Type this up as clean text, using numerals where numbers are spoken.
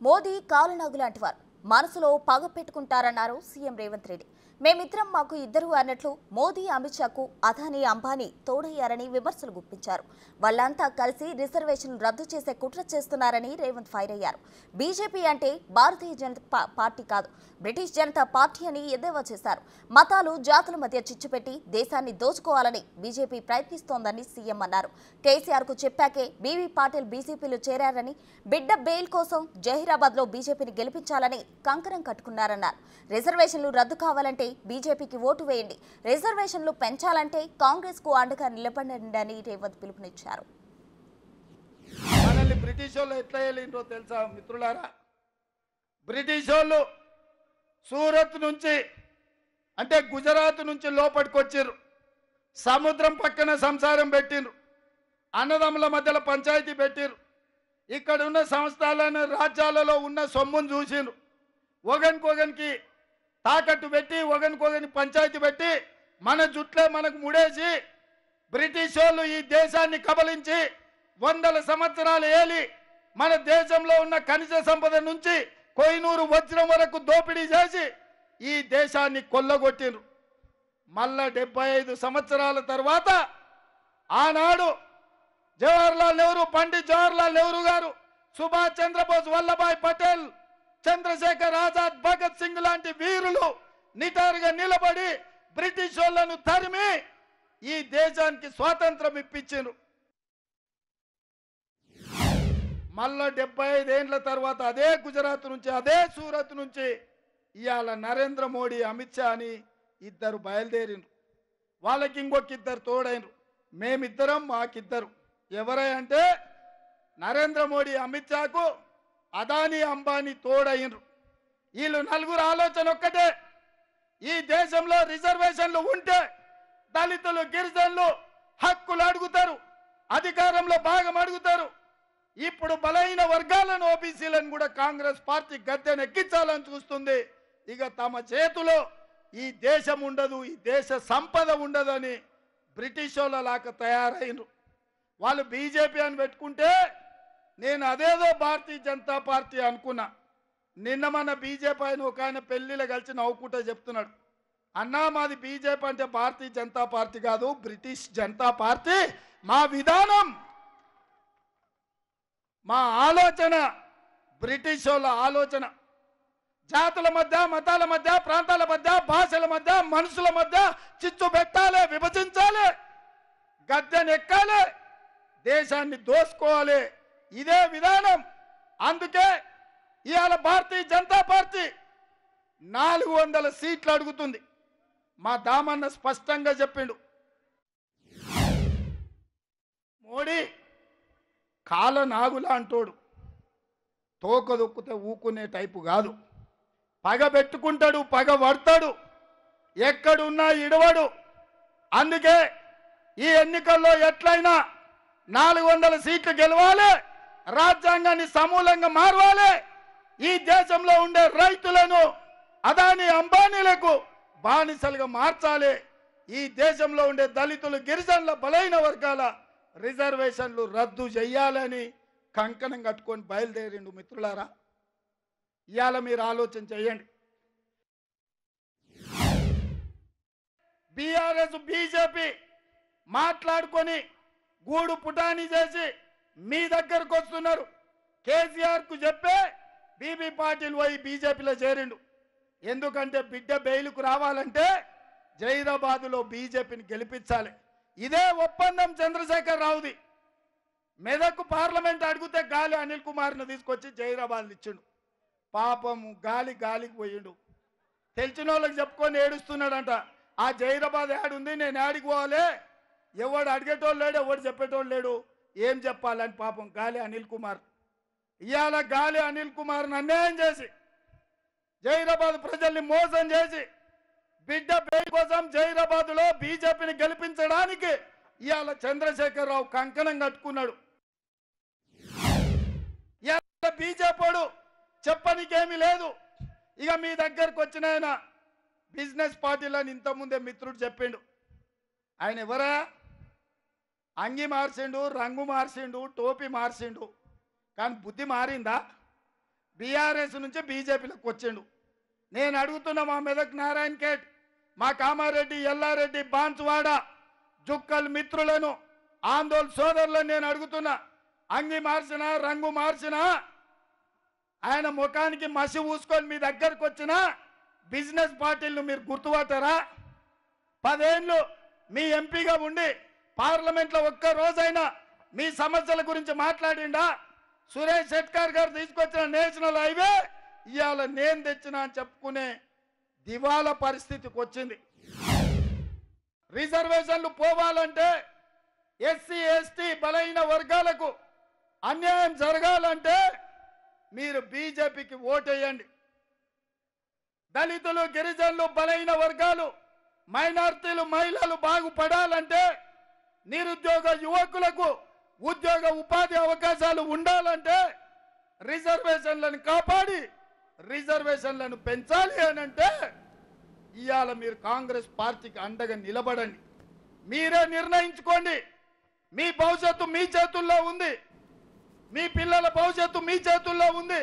మోదీ కాలునాగు లాంటివారు మనసులో పగ పెట్టుకుంటారన్నారు సీఎం రేవంత్ రెడ్డి. మేమిద్దరం మాకు ఇద్దరు అన్నట్లు మోదీ అమిత్ షాకు అదానీ అంబానీ తోడయ్యారని విమర్శలు గుప్పించారు. వాళ్ళంతా కలిసి రిజర్వేషన్లు రద్దు చేసే కుట్ర చేస్తున్నారని రేవంత్ ఫైర్ అయ్యారు. బీజేపీ అంటే భారతీయ జనతా పార్టీ కాదు, బ్రిటిష్ జనతా పార్టీ అని ఎద్దేవా చేశారు. మతాలు జాతుల మధ్య చిచ్చుపెట్టి దేశాన్ని దోచుకోవాలని బీజేపీ ప్రయత్నిస్తోందని సీఎం అన్నారు. కేసీఆర్ కు చెప్పాకే బీవీ పాటిల్ బీజేపీలో చేరారని, బిడ్డ బెయిల్ కోసం జహీరాబాద్ లో బీజేపీని గెలిపించాలని కంకణం కట్టుకున్నారన్నారు. రిజర్వేషన్లు రద్దు కావాలంటే బీజేపీకి ఓటు వేయండి, రిజర్వేషన్లు పెంచాలంటే కాంగ్రెస్ కు అండగా నిలబడండి అని రేవంత్ పిలుపునిచ్చారు. మనల్ని బ్రిటిష్ వాళ్ళు ఎట్లా వెళ్ళిండ్రో తెలుసా మిత్రులారా? బ్రిటిష్ వాళ్ళు సూరత్ నుంచి అంటే గుజరాత్ నుంచి లోపలికి వచ్చిర్రు, సముద్రం పక్కన సంసారం పెట్టిండ్రు, అన్నదమ్ముల మధ్యలో పంచాయతీ పెట్టిర్రు, ఇక్కడ ఉన్న సంస్థలను రాజ్యాలలో ఉన్న సొమ్మును చూసిండ్రు, ఒకరికొకరికి తాకట్టు పెట్టి ఒకరికొకరికి పంచాయతీ పెట్టి మన జుట్లే మనకు ముడేసి బ్రిటిష్ వాళ్ళు ఈ దేశాన్ని కబలించి వందల సంవత్సరాలు ఏలి మన దేశంలో ఉన్న ఖనిజ సంపద నుంచి కోహినూరు వజ్రం వరకు దోపిడీ చేసి ఈ దేశాన్ని కొల్లగొట్టిండ్రు. మళ్ళా 75 సంవత్సరాల తర్వాత ఆనాడు జవహర్లాల్ నెహ్రూ, పండిత్ జవహర్లాల్ నెహ్రూ గారు, సుభాష్ చంద్రబోస్, వల్లభాయ్ పటేల్, చంద్రశేఖర్ ఆజాద్, భగత్ సింగ్ లాంటి వీరులు నిటారుగా నిలబడి బ్రిటిష్ వాళ్ళను తరిమి ఈ దేశానికి స్వాతంత్రం ఇప్పించారు. మళ్ళా 75 ఏళ్ల తర్వాత అదే గుజరాత్ నుంచి అదే సూరత్ నుంచి ఇవాళ నరేంద్ర మోడీ, అమిత్ షా అని ఇద్దరు బయలుదేరిండ్రు. వాళ్ళకి ఇంకొక ఇద్దరు తోడైనరు. మేమిద్దరం మాకిద్దరు. ఎవరై అంటే నరేంద్ర మోడీ, అమిత్ షాకు అదానీ అంబానీ తోడైనరు. వీళ్ళు నలుగురు ఆలోచన ఒక్కటే, ఈ దేశంలో రిజర్వేషన్లు ఉంటే దళితులు, గిరిజనులు హక్కులు అడుగుతారు, అధికారంలో భాగం అడుగుతారు. ఇప్పుడు బలహీన వర్గాలను, ఓబీసీలను కూడా కాంగ్రెస్ పార్టీ గద్దెనెక్కించాలని చూస్తుంది. ఇక తమ చేతిలో ఈ దేశం ఉండదు, ఈ దేశ సంపద ఉండదని బ్రిటిష్ వాళ్ళలాగా తయారైనరు. వాళ్ళు బీజేపీ అని పెట్టుకుంటే నేను అదేదో భారతీయ జనతా పార్టీ అనుకున్నా. నిన్న మన బీజేపీ ఆయన ఒక ఆయన పెళ్లిలో కలిసి నవ్వుకుంటే చెప్తున్నాడు, అన్నా మాది బీజేపీ అంటే భారతీయ జనతా పార్టీ కాదు, బ్రిటిష్ జనతా పార్టీ. మా విధానం, మా ఆలోచన బ్రిటిష్ వాళ్ళ ఆలోచన. జాతుల మధ్య, మతాల మధ్య, ప్రాంతాల మధ్య, భాషల మధ్య, మనుషుల మధ్య చిచ్చు పెట్టాలి, విభజించాలి, గద్దెనెక్కాలి, దేశాన్ని దోసుకోవాలి. ఇదే విధానం. అందుకే ఇవాళ భారతీయ జనతా పార్టీ 400 సీట్లు అడుగుతుంది. మా దామన్న స్పష్టంగా చెప్పిండు, మోడీ కాల నాగులా అంటోడు, తోక దొక్కితే ఊకునే టైపు కాదు. పగ పెట్టుకుంటాడు, పగ పడతాడు, ఎక్కడున్నా ఇడవడు. అందుకే ఈ ఎన్నికల్లో ఎట్లయినా 400 సీట్లు గెలవాలి, రాజ్యాంగాన్ని సమూలంగా మారవాలి, ఈ దేశంలో ఉండే రైతులను అదానీ అంబానీలకు బానిసలుగా మార్చాలి, ఈ దేశంలో ఉండే దళితులు, గిరిజనుల, బలైన వర్గాల రిజర్వేషన్లు రద్దు చేయాలని కంకణం కట్టుకొని బయలుదేరిండు. మిత్రులారా, ఇవాళ మీరు ఆలోచన చేయండి. బీఆర్ఎస్, బీజేపీ మాట్లాడుకొని గూడు పుటాని చేసి మీ దగ్గరకు వస్తున్నారు. కేసీఆర్ కు చెప్పే బీబీ పాటిల్ పోయి బీజేపీలో చేరిండు. ఎందుకంటే బిడ్డ బెయిల్కు రావాలంటే జైరాబాదులో బీజేపీని గెలిపించాలి. ఇదే ఒప్పందం చంద్రశేఖర్ రావుది. మెదక్ పార్లమెంట్ అడిగితే గాలి అనిల్ కుమార్ను తీసుకొచ్చి జైరాబాద్ ఇచ్చిండు. పాపం గాలికి పోయిండు. తెలిసిన వాళ్ళకి చెప్పుకొని ఏడుస్తున్నాడంట. ఆ జైరాబాద్ యాడుంది, నేను యాడికి పోవాలి, ఎవడు అడిగేటోళ్ళు లేడు, ఎవడు చెప్పేటోళ్ళు లేడు, ఏం చెప్పాలని పాపం గాలి అనిల్ కుమార్. ఇవాళ గాలి అనిల్ కుమార్ని అన్యాయం చేసి జైరాబాద్ ప్రజల్ని మోసం చేసి బిడ్డ బెయిల్ కోసం జైరాబాద్లో బీజేపీని గెలిపించడానికి ఇవాళ చంద్రశేఖర్ రావు కంకణం కట్టుకున్నాడు. ఇవాళ బీజేపీడు చెప్పనికేమీ లేదు. ఇక మీ దగ్గరకు వచ్చిన ఆయన బిజినెస్ పార్టీలని ఇంతకుముందే మిత్రుడు చెప్పిండు. ఆయన ఎవరా? అంగి మార్చిండు, రంగు మార్చిండు, టోపీ మార్చిండు, కానీ బుద్ధి మారిందా? బీఆర్ఎస్ నుంచి బీజేపీలోకి వచ్చిండు. నేను అడుగుతున్న మా మెదక్ నారాయణ ఖేడ్, మా కామారెడ్డి, ఎల్లారెడ్డి, బాన్సువాడ, జుక్కల్ మిత్రులను, ఆందోళన సోదరులను నేను అడుగుతున్నా, అంగి మార్చినా రంగు మార్చినా ఆయన ముఖానికి మసి ఊసుకొని మీ దగ్గరకు వచ్చిన బిజినెస్ పార్టీలను మీరు గుర్తుపడతారా? 10 ఏళ్ళు మీ ఎంపీగా ఉండి పార్లమెంట్లో ఒక్క రోజైనా మీ సమస్యల గురించి మాట్లాడిండా? సురేష్ శెట్కర్ గారు తీసుకొచ్చిన నేషనల్ హైవే ఇవాళ నేను తెచ్చిన అని చెప్పుకునే దివాలా పరిస్థితికి వచ్చింది. రిజర్వేషన్లు పోవాలంటే, ఎస్సీ ఎస్టీ బలహీన వర్గాలకు అన్యాయం జరగాలంటే మీరు బీజేపీకి ఓటేయండి. దళితులు, గిరిజనులు, బలహీన వర్గాలు, మైనార్టీలు, మహిళలు బాగుపడాలంటే, నిరుద్యోగ యువకులకు ఉద్యోగ ఉపాధి అవకాశాలు ఉండాలంటే రిజర్వేషన్లను కాపాడి రిజర్వేషన్లను పెంచాలి అనంటే ఇవాళ మీరు కాంగ్రెస్ పార్టీకి అండగా నిలబడండి. మీరే నిర్ణయించుకోండి. మీ భవిష్యత్తు మీ చేతుల్లో ఉంది. మీ పిల్లల భవిష్యత్తు మీ చేతుల్లో ఉంది.